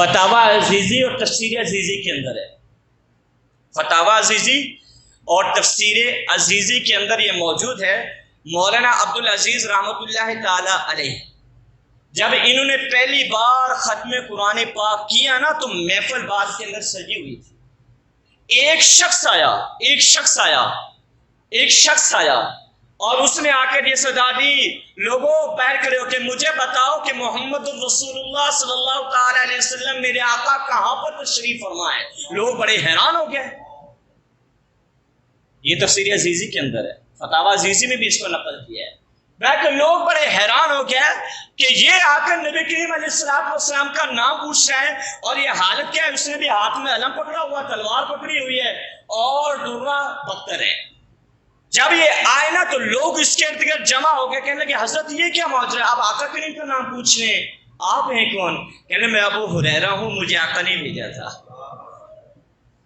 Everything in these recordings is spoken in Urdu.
فتاوی عزیزی اور تفسیر عزیزی کے اندر ہے. فتاوی عزیزی اور تفسیر عزیزی کے اندر یہ موجود ہے. مولانا عبدالعزیز رحمۃ اللہ تعالی علیہ جب انہوں نے پہلی بار ختم قرآن پاک کیا نا تو محفل بات کے اندر سجی ہوئی تھی. ایک شخص آیا اور اس نے آ کر یہ صدا دی، لوگوں باہر کھڑے ہو کے مجھے بتاؤ کہ محمد رسول اللہ صلی اللہ تعالی علیہ وسلم میرے آقا کہاں پر تشریف فرما ہے. لوگ بڑے حیران ہو گئے. یہ تفسیر عزیزی کے اندر ہے، فتاوی عزیزی میں بھی اس کو نقل کیا ہے. بلکہ لوگ بڑے حیران ہو گئے کہ یہ آ کر نبی کریم علیہ السلام کا نام پوچھ رہا ہے اور یہ حالت کیا ہے. اس نے بھی ہاتھ میں علم پکڑا ہوا، تلوار پکڑی ہوئی ہے اور ڈرنا بدتر ہے. جب یہ آئے نا تو لوگ اس کے ارد گرد جمع ہو گئے، کہنے لگے حضرت یہ کیا معجزہ ہے، آپ آقا کریم کا نام پوچھ رہے ہیں، آپ ہیں کون؟ کہنے میں ابو ہریرہ ہوں، مجھے آقا نے بھیجا تھا.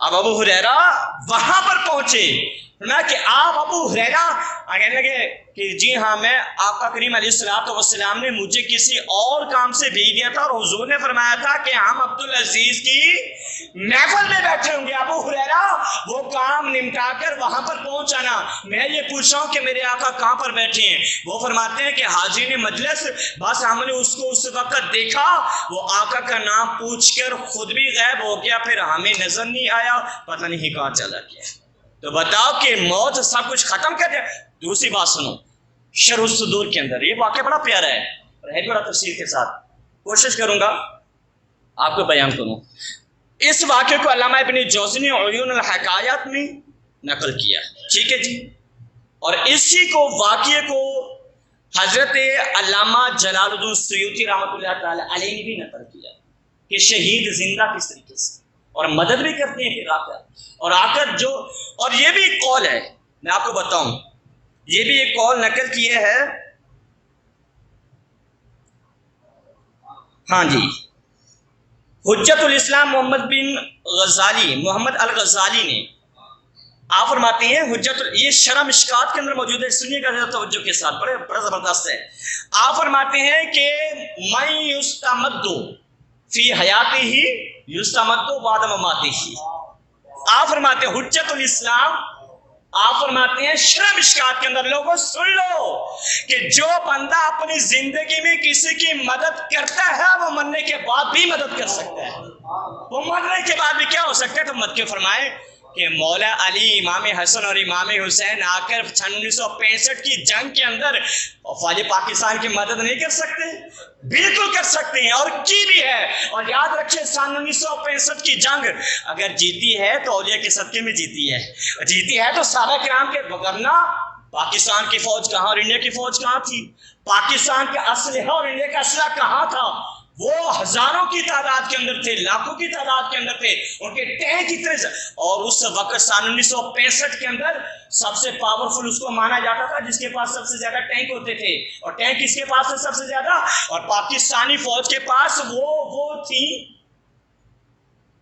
اب ابو ہریرہ وہاں پر پہنچے کہ آپ ابو ہریرہ، کہنے لگے کہ جی ہاں میں آقا کریم علیہ السلام نے مجھے کسی اور کام سے بھیج دیا تھا اور حضور نے فرمایا تھا کہ ہم عبدالعزیز کی محفل میں بیٹھے ہوں گے. ابو ہریرہ وہ کام نمٹا کر وہاں پر پہنچانا. میں یہ پوچھ رہا ہوں کہ میرے آقا کہاں پر بیٹھے ہیں؟ وہ فرماتے ہیں کہ حاضرین مجلس، بس ہم نے اس کو اس وقت دیکھا، وہ آقا کا نام پوچھ کر خود بھی غائب ہو گیا، پھر ہمیں نظر نہیں آیا، پتہ نہیں کہاں چلا گیا. تو بتاؤ کہ موت سب کچھ ختم کر دیا. دوسری بات سنو، شرح الصدور کے اندر یہ واقعہ بڑا پیارا ہے اور ہے بڑا تفصیل کے ساتھ، کوشش کروں گا آپ کو بیان کروں. اس واقعے کو علامہ ابن جوزی نے عیون الحکایات میں نقل کیا، ٹھیک ہے جی. اور اسی کو واقعے کو حضرت علامہ جلال الدین سیوطی رحمۃ اللہ تعالی علیہ نے بھی نقل کیا کہ شہید زندہ کس طریقے سے اور مدد بھی کرتے ہیں پھر آ کر اور آ کر جو. اور یہ بھی ایک قول ہے، میں آپ کو بتاؤں، یہ بھی ایک قول نقل کیے ہے. ہاں جی، حجت الاسلام محمد الغزالی نے آپ فرماتے ہیں یہ شرح مشکات کے اندر موجود ہے، سنیے گا توجہ کے ساتھ، بڑا زبردست ہے. آپ فرماتے ہیں کہ من یستمد فی حیاتہ یستمد بعد مماتہ. آپ فرماتے ہیں حجت الاسلام، آپ فرماتے ہیں شرح مشکات کے اندر، لوگوں سن لو کہ جو بندہ اپنی زندگی میں کسی کی مدد کرتا ہے وہ مرنے کے بعد بھی مدد کر سکتا ہے. وہ مرنے کے بعد بھی کیا ہو سکتا ہے؟ تو مت کے فرمائے کہ مولا علی، امام حسن اور امام حسین آ کر 1965 کی جنگ کے اندر فوج پاکستان کی مدد نہیں کر سکتے؟ بالکل کر سکتے ہیں اور کی بھی ہے. اور یاد رکھیں 1965 کی جنگ اگر جیتی ہے تو اولیاء کے صدقے میں جیتی ہے، جیتی ہے تو صحابہ کرام کے، ورنہ پاکستان کی فوج کہاں اور انڈیا کی فوج کہاں تھی؟ پاکستان کا اسلحہ اور انڈیا کا اسلحہ کہاں تھا؟ وہ ہزاروں کی تعداد کے اندر تھے، لاکھوں کی تعداد کے اندر تھے، ان کے ٹینک اتنے. اور اس وقت 1965 کے اندر سب سے پاورفل اس کو مانا جاتا تھا جس کے پاس سب سے زیادہ ٹینک ہوتے تھے. اور ٹینک کس کے پاس ہے سب سے زیادہ؟ اور پاکستانی فوج کے پاس وہ تھی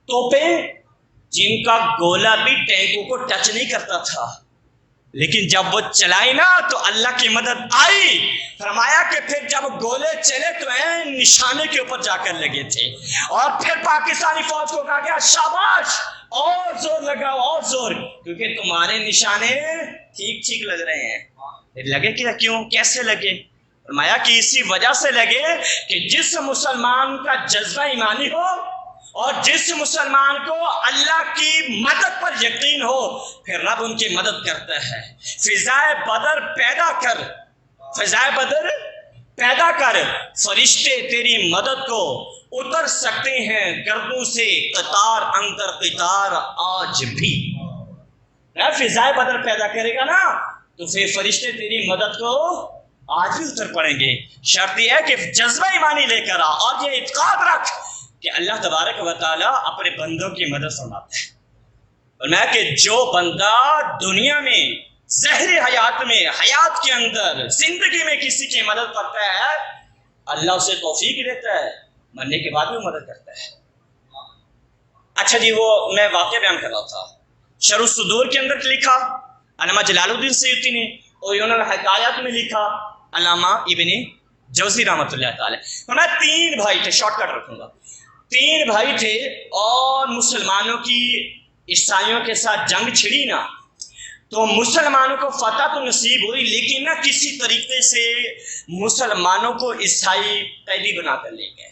توپیں جن کا گولہ بھی ٹینکوں کو ٹچ نہیں کرتا تھا، لیکن جب وہ چلائی نا تو اللہ کی مدد آئی. فرمایا کہ پھر جب گولے چلے تو نشانے کے اوپر جا کر لگے تھے. اور پھر پاکستانی فوج کو کہا گیا شاباش، اور زور لگاؤ اور زور، کیونکہ تمہارے نشانے ٹھیک ٹھیک لگ رہے ہیں. لگے کیا؟ کیوں؟ کیسے لگے؟ فرمایا کہ اسی وجہ سے لگے کہ جس مسلمان کا جذبہ ایمانی ہو اور جس مسلمان کو اللہ کی مدد پر یقین ہو، پھر رب ان کی مدد کرتا ہے. فضائے بدر پیدا کر، فرشتے تیری مدد کو اتر سکتے ہیں گردوں سے قطار اندر قطار آج بھی. فضائے بدر پیدا کرے گا نا تو پھر فرشتے تیری مدد کو آج بھی اتر پڑیں گے. شرط یہ ہے کہ جذبہ ایمانی لے کر آ اور یہ اعتقاد رکھ کہ اللہ تبارک و تعالیٰ اپنے بندوں کی مدد فرماتا ہے. اور میں کہ جو بندہ دنیا میں ظاہری حیات میں، حیات کے اندر زندگی میں کسی کی مدد کرتا ہے، اللہ اسے توفیق دیتا ہے، مرنے کے بعد بھی مدد کرتا ہے. اچھا جی، وہ میں واقعہ بیان کر رہا تھا، شرح الصدور کے اندر لکھا علامہ جلال الدین سیوطی نے، اور عیون الحکایات میں لکھا علامہ ابن جوزی رحمۃ اللہ تعالی. میں 3 بھائی تھے، شارٹ کٹ رکھوں گا. 3 بھائی تھے اور مسلمانوں کی عیسائیوں کے ساتھ جنگ چھڑی نا، تو مسلمانوں کو فتح تو نصیب ہوئی، لیکن نہ کسی طریقے سے مسلمانوں کو عیسائی قیدی بنا کر لے گئے۔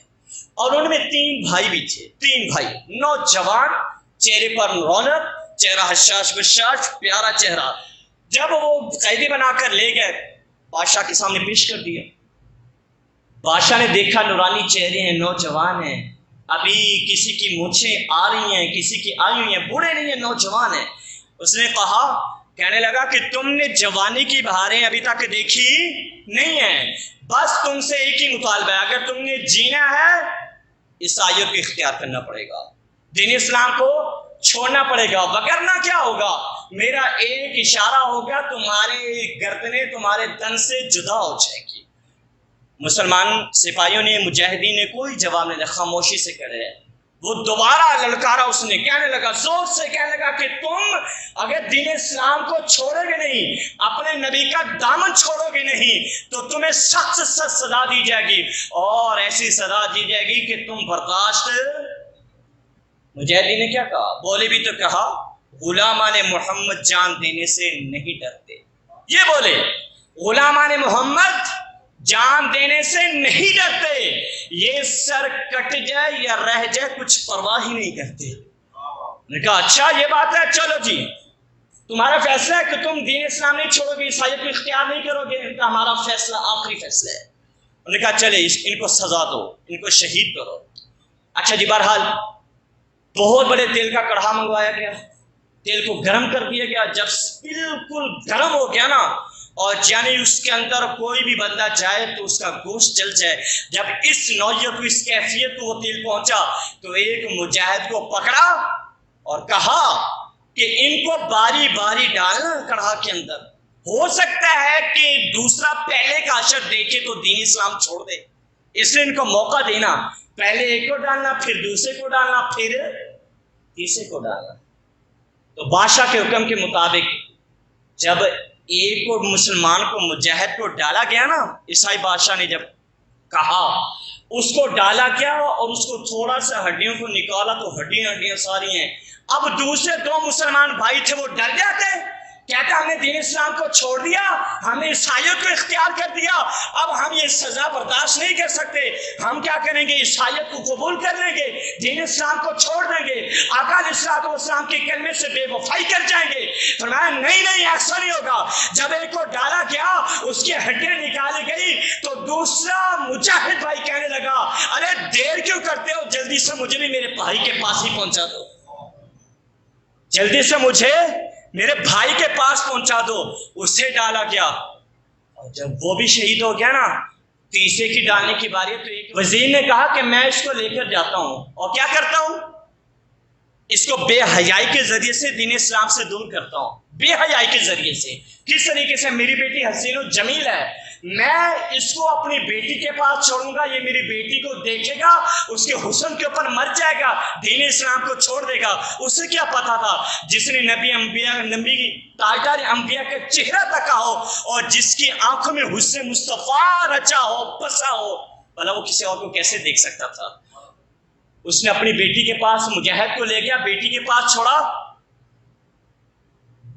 اور ان میں 3 بھائی بھی تھے، 3 بھائی نوجوان، چہرے پر رونق، چہرہ حشاش بشاش، پیارا چہرہ۔ جب وہ قیدی بنا کر لے گئے، بادشاہ کے سامنے پیش کر دیا۔ بادشاہ نے دیکھا نورانی چہرے ہیں، نوجوان ہیں، ابھی کسی کی مونچھیں آ رہی ہیں، کسی کی آئی ہوئی ہیں، بوڑھے نہیں ہیں، نوجوان ہیں۔ اس نے کہنے لگا کہ تم نے جوانی کی بہاریں ابھی تک دیکھی نہیں ہیں، بس تم سے ایک ہی مطالبہ ہے، اگر تم نے جینا ہے عیسائیت کو اختیار کرنا پڑے گا، دین اسلام کو چھوڑنا پڑے گا، وگرنہ کیا ہوگا، میرا ایک اشارہ ہوگا تمہارے گردنیں تمہارے تن سے جدا ہو جائے گی۔ مسلمان سپاہیوں نے، مجاہدین نے کوئی جواب نہیں دیا، خاموشی سے کھڑے ہیں۔ وہ دوبارہ للکارا، اس نے کہنے لگا، زور سے کہنے لگا کہ تم اگر دین اسلام کو چھوڑو گے نہیں، اپنے نبی کا دامن چھوڑو گے نہیں، تو تمہیں سخت سے سخت سزا دی جائے گی، اور ایسی سزا دی جائے گی کہ تم برداشت۔ مجاہدین نے کیا کہا؟ بولے بھی تو کہا، غلامان محمد جان دینے سے نہیں ڈرتے۔ یہ بولے غلامان محمد جان دینے سے نہیں ڈرتے، یہ سر کٹ جائے یا رہ جائے کچھ پرواہ ہی نہیں کرتے۔ نے کہا اچھا یہ بات ہے، چلو جی تمہارا فیصلہ ہے کہ تم دین اسلام نہیں چھوڑو گے، عیسائیت کو اختیار نہیں کرو گے، ان کا ہمارا فیصلہ آخری فیصلہ ہے۔ انہوں نے کہا چلے ان کو سزا دو، ان کو شہید کرو۔ اچھا جی، بہرحال بہت بڑے تیل کا کڑھا منگوایا گیا، تیل کو گرم کر دیا گیا۔ جب بالکل گرم ہو گیا نا، اور یعنی اس کے اندر کوئی بھی بندہ جائے تو اس کا گوشت جل جائے، جب اس نوعیت کو، اس کیفیت کو وہ تیل پہنچا، تو ایک مجاہد کو پکڑا اور کہا کہ ان کو باری باری ڈالنا کڑھا کے اندر، ہو سکتا ہے کہ دوسرا پہلے کا اشر دیکھے تو دین اسلام چھوڑ دے، اس لیے ان کو موقع دینا، پہلے ایک کو ڈالنا، پھر دوسرے کو ڈالنا، پھر تیسرے کو ڈالنا۔ تو بادشاہ کے حکم کے مطابق جب ایک کو مسلمان کو، مجاہد کو ڈالا گیا نا، عیسائی بادشاہ نے جب کہا، اس کو ڈالا گیا اور اس کو تھوڑا سا ہڈیوں کو نکالا تو ہڈیاں ساری ہیں۔ اب دوسرے 2 مسلمان بھائی تھے، وہ ڈر جاتے، کہتے ہم نے دین اسلام کو چھوڑ دیا، ہم نے عیسائیت کو اختیار کر دیا، اب ہم یہ سزا برداشت نہیں کر سکتے، ہم کیا کریں گے، عیسائیت کو قبول کر لیں گے، دین اسلام کو چھوڑ دیں گے، آقا علیہ الصلوۃ والسلام کے کلمے سے بے وفائی کر جائیں گے۔ فرمایا نہیں ایسا نہیں ہوگا۔ جب ایک کو ڈالا گیا، اس کی ہڈیاں نکالی گئی، تو دوسرا مجاہد بھائی کہنے لگا ارے دیر کیوں کرتے ہو، جلدی سے مجھے بھی میرے بھائی کے پاس ہی پہنچا دو، جلدی سے مجھے میرے بھائی کے پاس پہنچا دو۔ اسے ڈالا گیا، اور جب وہ بھی شہید ہو گیا نا، تیسرے کی ڈالنے کی باری ہے، تو ایک وزیر نے کہا کہ میں اس کو لے کر جاتا ہوں اور کیا کرتا ہوں، اس کو بے حیائی کے ذریعے سے دین اسلام سے دور کرتا ہوں، بے حیائی کے ذریعے سے۔ کس طریقے سے؟ میری بیٹی حسین و جمیل ہے، میں اس کو اپنی بیٹی کے پاس چھوڑوں گا، یہ میری بیٹی کو دیکھے گا، اس کے حسن کے اوپر مر جائے گا، دین اسلام کو چھوڑ دے گا۔ اسے کیا پتا تھا، جس نے نبی تاجدار انبیاء کے چہرہ تکا ہو، اور جس کی آنکھوں میں حسن مصطفیٰ رچا ہو، بسا ہو، بھلا وہ کسی اور کو کیسے دیکھ سکتا تھا؟ اس نے اپنی بیٹی کے پاس، مجاہد کو لے گیا، بیٹی کے پاس چھوڑا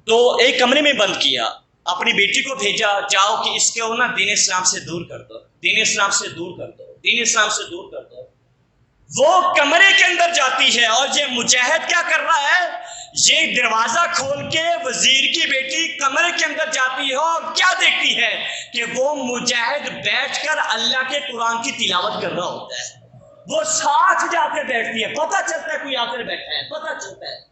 تو ایک کمرے میں بند کیا، اپنی بیٹی کو بھیجا، جاؤ کہ اس کو نا دین اسلام سے دور کر دو، دین اسلام سے دور کر دو، دین اسلام سے دور کر دو۔ وہ کمرے کے اندر جاتی ہے، اور یہ مجاہد کیا کر رہا ہے، یہ دروازہ کھول کے وزیر کی بیٹی کمرے کے اندر جاتی ہے، اور کیا دیکھتی ہے کہ وہ مجاہد بیٹھ کر اللہ کے قرآن کی تلاوت کر رہا ہوتا ہے۔ وہ ساتھ جا کے بیٹھتی ہے، پتہ چلتا ہے کوئی آ کر بیٹھا ہے، پتہ چلتا ہے،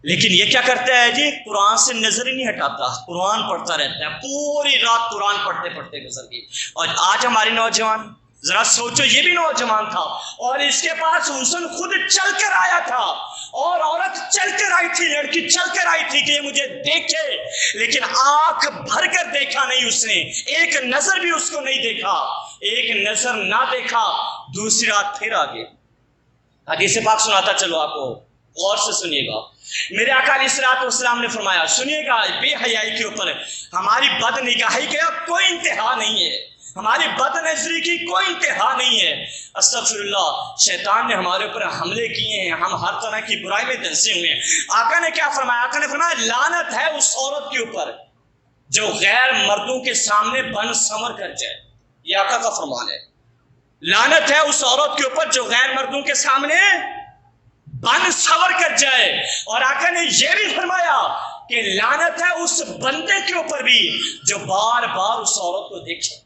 لیکن یہ کیا کرتا ہے جی، قرآن سے نظر ہی نہیں ہٹاتا، قرآن پڑھتا رہتا ہے، پوری رات قرآن پڑھتے پڑھتے گزر گئی۔ اور آج ہمارے نوجوان، ذرا سوچو، یہ بھی نوجوان تھا اور اس کے پاس حسن خود چل کر آیا تھا، اور عورت چل کر آئی تھی، لڑکی چل کر آئی تھی کہ یہ مجھے دیکھے، لیکن آنکھ بھر کر دیکھا نہیں، اس نے ایک نظر بھی اس کو نہیں دیکھا، ایک نظر نہ دیکھا، دوسری رات پھر آگے۔ حدیث پاک سناتا چلو آپ کو، غور سے سنیے گا۔ میرے آقا علیہ الصلوۃ والسلام نے فرمایا، سنیے گا، بے حیائی کے اوپر ہماری بد نگاہی کا کوئی انتہا نہیں ہے۔ ہماری بد نظری کی کوئی انتہا نہیں ہے. استغفراللہ، شیطان نے ہمارے اوپر حملے کیے ہیں، ہم ہر طرح کی برائی میں دھنسے ہوئے ہیں. آقا نے کیا فرمایا؟ آقا نے فرمایا لعنت ہے اس عورت کے اوپر جو غیر مردوں کے سامنے بن سنور کر جائے. یہ آقا کا فرمان ہے. لعنت ہے اس عورت کے اوپر جو غیر مردوں کے سامنے بن سنور کر جائے. اور آقا نے یہ بھی فرمایا کہ لعنت ہے اس بندے کے اوپر بھی جو بار بار اس عورت کو دیکھے.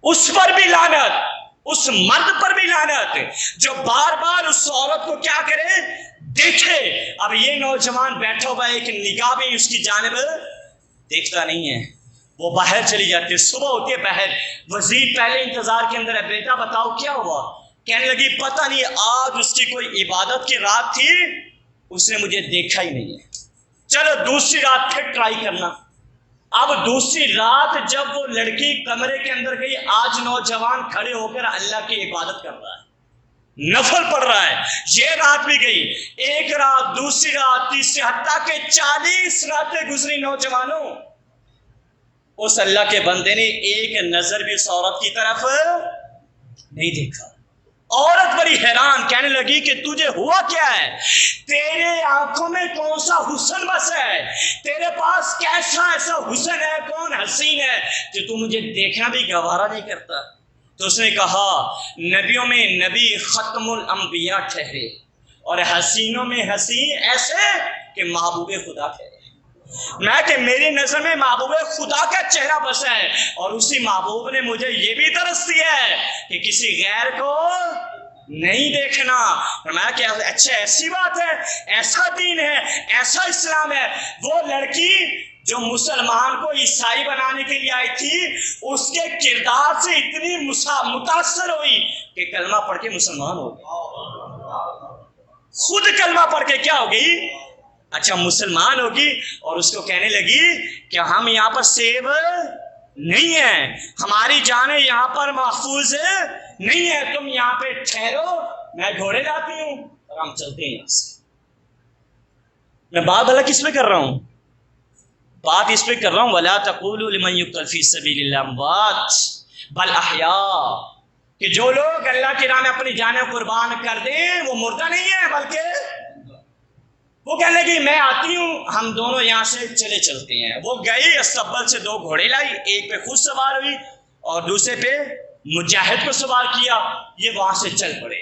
اس پر بھی لعنت، اس مرد پر بھی لعنت جو بار بار اس عورت کو کیا کرے؟ دیکھے. اب یہ نوجوان بیٹھا ہوا ہے، ایک نگاہ بھی اس کی جانب دیکھتا نہیں ہے. وہ باہر چلی جاتی ہے، صبح ہوتی ہے باہر. وزیر پہلے انتظار کے اندر ہے. بیٹا بتاؤ کیا ہوا؟ کہنے لگی پتہ نہیں، آج اس کی کوئی عبادت کی رات تھی، اس نے مجھے دیکھا ہی نہیں ہے. چلو دوسری رات پھر ٹرائی کرنا. اب دوسری رات جب وہ لڑکی کمرے کے اندر گئی، آج نوجوان کھڑے ہو کر اللہ کی عبادت کر رہا ہے، نفل پڑھ رہا ہے. یہ رات بھی گئی، ایک رات، دوسری رات، تیسری، حتیٰ کہ 40 راتیں گزری. نوجوانوں، اس اللہ کے بندے نے ایک نظر بھی اس عورت کی طرف نہیں دیکھا. عورت بڑی حیران، کہنے لگی کہ تجھے ہوا کیا ہے؟ تیرے آنکھوں میں کون سا حسن بس ہے؟ تیرے پاس کیسا ایسا حسن ہے، کون حسین ہے کہ تو مجھے دیکھنا بھی گوارا نہیں کرتا؟ تو اس نے کہا نبیوں میں نبی ختم الانبیاء ٹھہرے اور حسینوں میں حسین ایسے کہ محبوب خدا ٹھہرے. میں کہ میری نظر میں محبوب خدا کا چہرہ بسا ہے، اور اسی محبوب نے مجھے یہ بھی درس دیا ہے کہ کسی غیر کو نہیں دیکھنا. میں کہ اچھا ایسی بات ہے، ایسا دین ہے، ایسا اسلام ہے. وہ لڑکی جو مسلمان کو عیسائی بنانے کے لیے آئی تھی، اس کے کردار سے اتنی متاثر ہوئی کہ کلمہ پڑھ کے مسلمان ہو گئی. خود کلمہ پڑھ کے کیا ہو گئی؟ اچھا مسلمان ہوگی. اور اس کو کہنے لگی کہ ہم یہاں پر سیب نہیں ہیں، ہماری جانیں یہاں پر محفوظ نہیں ہے، تم یہاں پہ ٹھہرو، میں گھوڑے لاتی ہوں اور ہم چلتے ہیں یہاں سے. میں بات بھلا کس پہ کر رہا ہوں؟ بات اس پہ کر رہا ہوں وَلَا تَقُولُوا لِمَنْ يُقْتَلْ فِي سَبِيلِ اللَّهِ أَمْوَاتٌ بَلْ أَحْيَاءٌ، کہ جو لوگ اللہ کی راہ میں اپنی جانیں قربان کر دیں وہ مردہ نہیں ہے بلکہ. وہ کہنے لگی میں آتی ہوں، ہم دونوں یہاں سے چلے چلتے ہیں. وہ گئی، استقبل سے 2 گھوڑے لائی، ایک پہ خود سوار ہوئی اور دوسرے پہ مجاہد کو سوار کیا. یہ وہاں سے چل پڑے.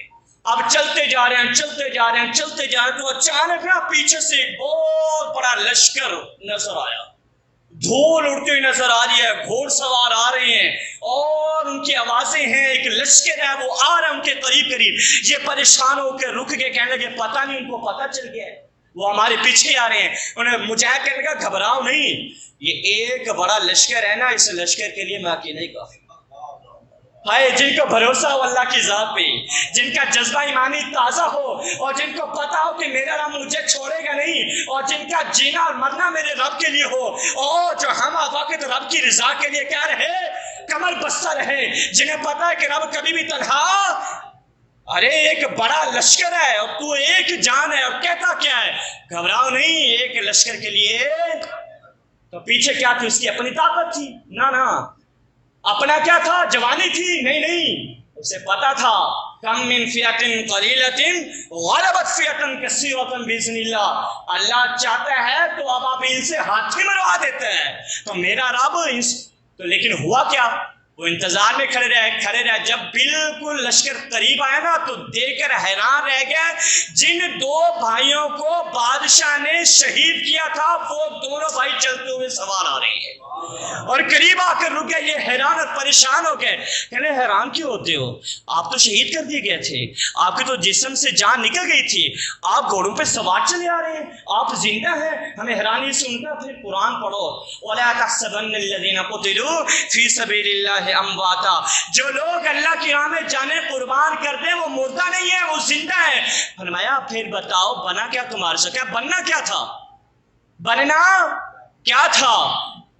اب چلتے جا رہے ہیں، چلتے جا رہے ہیں، چلتے جا رہے ہیں، تو اچانک نا پیچھے سے ایک بہت بڑا لشکر نظر آیا. دھول اڑتی ہوئی نظر آ رہی ہے، گھوڑ سوار آ رہے ہیں اور ان کی آوازیں ہیں، ایک لشکر ہے وہ آ رہا ہے ان کے قریب قریب. یہ پریشان ہو کے رک کے کہنے لگے پتہ نہیں ان کو پتہ چل گیا ہے وہ ہمارے پیچھے آ رہے ہیں. انہیں مجاہد کہنے لگا گھبراؤ نہیں، یہ ایک بڑا لشکر ہے نا، اس لشکر کے لیے میں اکیلے ہی کافی. ہائے جن کو بھروسہ ہو اللہ کی ذات پہ، جن کا جذبہ ایمانی تازہ ہو، اور جن کو پتا ہو کہ میرا رب مجھے چھوڑے گا نہیں، اور جن کا جینا اور مرنا میرے رب کے لیے ہو، اور جو ہم وقت رب کی رضا کے لیے کیا رہے، کمر بستہ رہے، جنہیں پتا ہے کہ رب کبھی بھی تنہا. ارے ایک بڑا لشکر ہے اور تو ایک جان ہے، اور کہتا کیا ہے گھبراؤ نہیں ایک لشکر کے لیے. تو پیچھے کیا تھی؟ اس کی اپنی طاقت تھی؟ نہ اپنا کیا تھا؟ جوانی تھی؟ نہیں، اسے پتا تھا کم من فئۃ قلیلۃ غلبت فئۃ کثیرۃ باذن اللہ. اللہ چاہتا ہے تو ابابیل سے ہاتھی مروا دیتا ہے. تو میرا رب تو لیکن ہوا کیا؟ وہ انتظار میں کھڑے رہے. جب بالکل لشکر قریب آیا نا تو دیکھ کر حیران رہ گیا. جن 2 بھائیوں کو بادشاہ نے شہید کیا تھا وہ دونوں بھائی چلتے ہوئے سوار آ رہے ہیں اور قریب آ کر رک گئے. یہ حیران اور پریشان ہو گئے. کہنے حیران کیوں ہوتے ہو؟ آپ تو شہید کر دیے گئے تھے، آپ کے تو جسم سے جان نکل گئی تھی، آپ گھوڑوں پہ سوار چلے آ رہے ہیں، آپ زندہ ہیں. ہمیں حیرانی سے ان کا پھر قرآن پڑھو وَلَا تَحْسَبَنَّ الَّذِينَ قُتِلُوا فِي سَبِيلِ اللَّهِ أَمْوَاتًا، جو لوگ اللہ کی راہ میں جانیں قربان کر دیں وہ مردہ نہیں ہے، وہ زندہ ہے. فرمایا پھر بتاؤ بنا کیا تمہارے سے؟ کیا بننا کیا تھا؟ بننا کیا تھا؟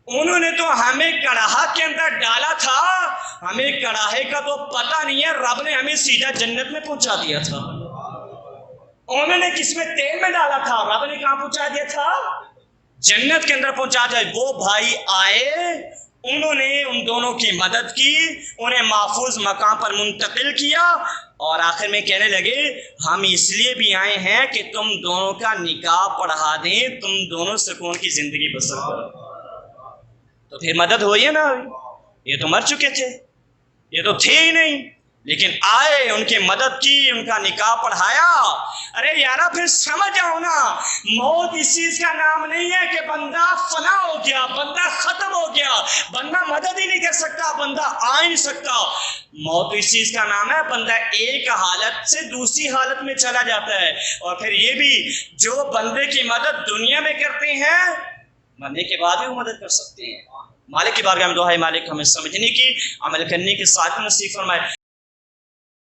انہوں نے تو ہمیں کڑاہا کے اندر ڈالا تھا، ہمیں کڑاہے کا تو پتہ نہیں ہے، رب نے ہمیں سیدھا جنت میں پہنچا دیا تھا. انہوں نے کس میں تیل میں ڈالا تھا، رب نے کہاں پہنچا دیا تھا؟ جنت کے اندر پہنچا دیا. وہ بھائی آئے انہوں نے ان دونوں کی مدد کی، انہیں محفوظ مقام پر منتقل کیا، اور آخر میں کہنے لگے ہم اس لیے بھی آئے ہیں کہ تم دونوں کا نکاح پڑھا دیں، تم دونوں سکون کی زندگی بسر کرو۔ تو پھر مدد ہوئی ہے نا، یہ تو مر چکے تھے، یہ تو تھے ہی نہیں، لیکن آئے، ان کی مدد کی، ان کا نکاح پڑھایا۔ ارے یارا پھر سمجھ آؤ نا، موت اس چیز کا نام نہیں ہے کہ بندہ فنا ہو گیا، بندہ ختم ہو گیا، بندہ مدد ہی نہیں کر سکتا، بندہ آ ہی نہیں سکتا۔ موت اس چیز کا نام ہے بندہ ایک حالت سے دوسری حالت میں چلا جاتا ہے، اور پھر یہ بھی جو بندے کی مدد دنیا میں کرتے ہیں مرنے کے بعد بھی وہ مدد کر سکتے ہیں۔ مالک کی بارگاہ میں دعا ہے، مالک ہمیں سمجھنے کی، عمل کرنے کی سعادت نصیب فرمائے۔